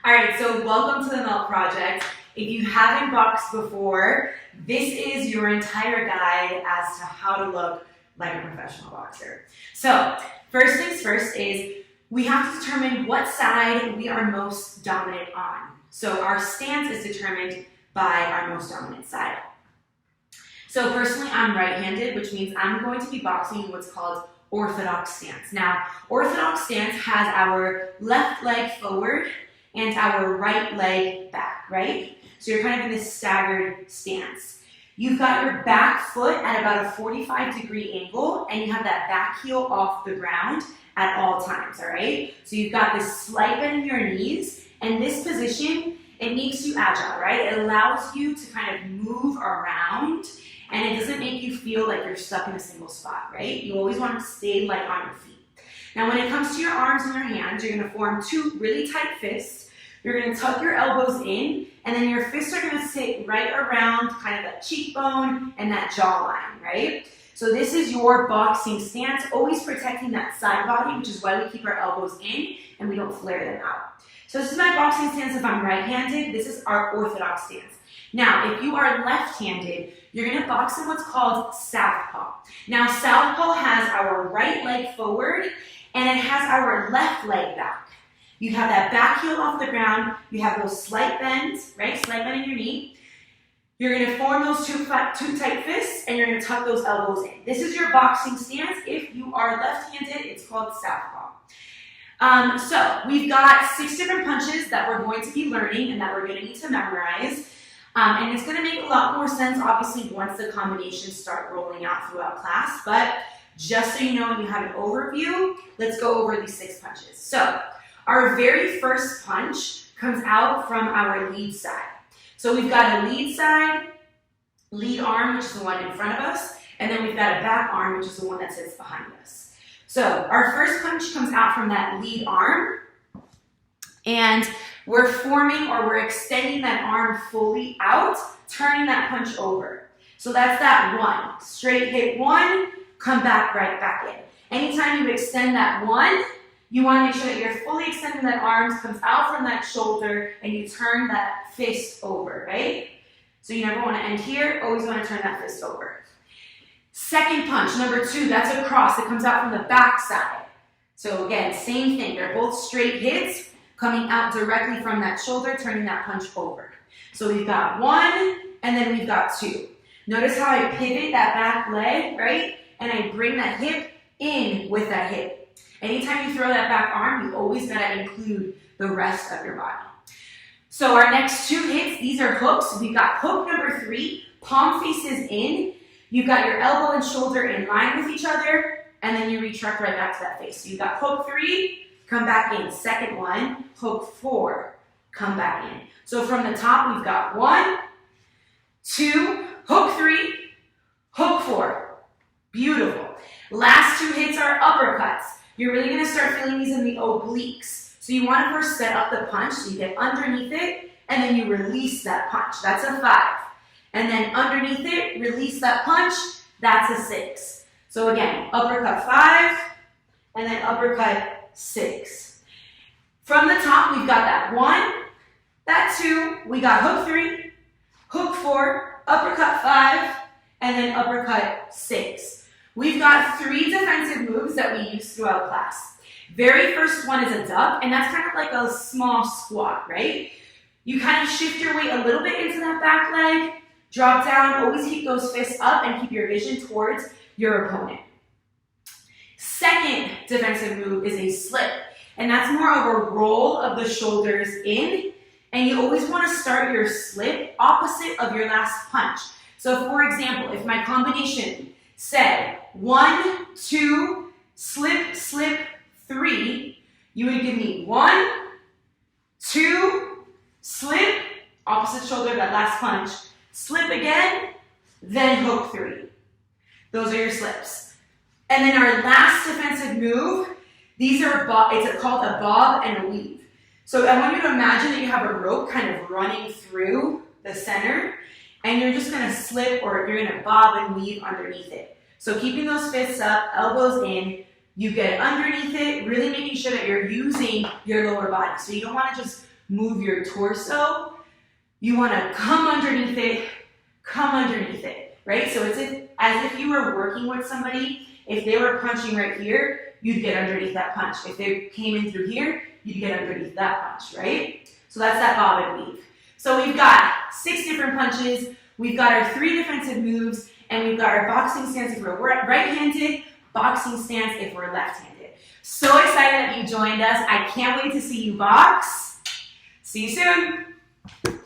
All right, so welcome to the MELT Project. If you haven't boxed before, this is your entire guide as to how to look like a professional boxer. So first things first is we have to determine what side we are most dominant on. So our stance is determined by our most dominant side. So personally, I'm right-handed, which means I'm going to be boxing in what's called orthodox stance. Now, orthodox stance has our left leg forward and our right leg back, right? So you're kind of in this staggered stance. You've got your back foot at about a 45-degree angle, and you have that back heel off the ground at all times, all right? So you've got this slight bend in your knees, and this position, it makes you agile, right? It allows you to kind of move around, and it doesn't make you feel like you're stuck in a single spot, right? You always want to stay light on your feet. Now, when it comes to your arms and your hands, you're going to form two really tight fists. You're going to tuck your elbows in, and then your fists are going to sit right around kind of that cheekbone and that jawline, right? So this is your boxing stance, always protecting that side body, which is why we keep our elbows in and we don't flare them out. So this is my boxing stance if I'm right-handed. This is our orthodox stance. Now, if you are left-handed, you're going to box in what's called southpaw. Now, southpaw has our right leg forward, and it has our left leg back. You have that back heel off the ground. You have those slight bends, right? Slight bend in your knee. You're going to form those two tight fists, and you're going to tuck those elbows in. This is your boxing stance. If you are left-handed, it's called southpaw. So we've got 6 different punches that we're going to be learning and that we're going to need to memorize. And it's going to make a lot more sense, obviously, once the combinations start rolling out throughout class. But just so you know and you have an overview, let's go over these 6 punches. So our very first punch comes out from our lead side. So we've got a lead side, lead arm, which is the one in front of us, and then we've got a back arm, which is the one that sits behind us. So our first punch comes out from that lead arm, and we're forming or we're extending that arm fully out, turning that punch over. So that's that one. Straight hit one, come back right back in. Anytime you extend that one, you want to make sure that you're fully extending that arm, comes out from that shoulder, and you turn that fist over, right? So you never want to end here, always want to turn that fist over. Second punch, number 2, that's a cross. It comes out from the back side. So again, same thing. They're both straight hits, coming out directly from that shoulder, turning that punch over. So we've got 1, and then we've got 2. Notice how I pivot that back leg, right? And I bring that hip in with that hip. Anytime you throw that back arm, you always gotta include the rest of your body. So our next 2 hits, these are hooks. We've got hook number 3, palm faces in. You've got your elbow and shoulder in line with each other, and then you retract right back to that face. So you've got hook 3, come back in. Second one, hook 4, come back in. So from the top, we've got 1, 2, hook 3, hook 4. Beautiful. Last 2 hits are uppercuts. You're really going to start feeling these in the obliques. So you want to first set up the punch, so you get underneath it, and then you release that punch. That's a 5. And then underneath it, release that punch. That's a 6. So again, uppercut 5, and then uppercut 6. From the top, we've got that 1, that 2, we got hook 3, hook 4, uppercut 5, and then uppercut 6. We've got 3 defensive moves that we use throughout class. Very first one is a duck, and that's kind of like a small squat, right? You kind of shift your weight a little bit into that back leg, drop down, always keep those fists up and keep your vision towards your opponent. Second defensive move is a slip, and that's more of a roll of the shoulders in, and you always want to start your slip opposite of your last punch. So for example, if my combination said 1, 2, slip, slip, 3, you would give me 1, 2, slip, opposite shoulder, that last punch, slip again, then hook 3. Those are your slips. And then our last defensive move, these are it's called a bob and a weave. So I want you to imagine that you have a rope kind of running through the center, and you're just going to slip or you're going to bob and weave underneath it. So keeping those fists up, elbows in, you get underneath it, really making sure that you're using your lower body. So you don't want to just move your torso, you want to come underneath it, right? So it's as if you were working with somebody. If they were punching right here, you'd get underneath that punch. If they came in through here, you'd get underneath that punch, right? So that's that bob and weave. So we've got 6 different punches, we've got our 3 defensive moves, and we've got our boxing stance if we're right-handed, boxing stance if we're left-handed. So excited that you joined us. I can't wait to see you box. See you soon.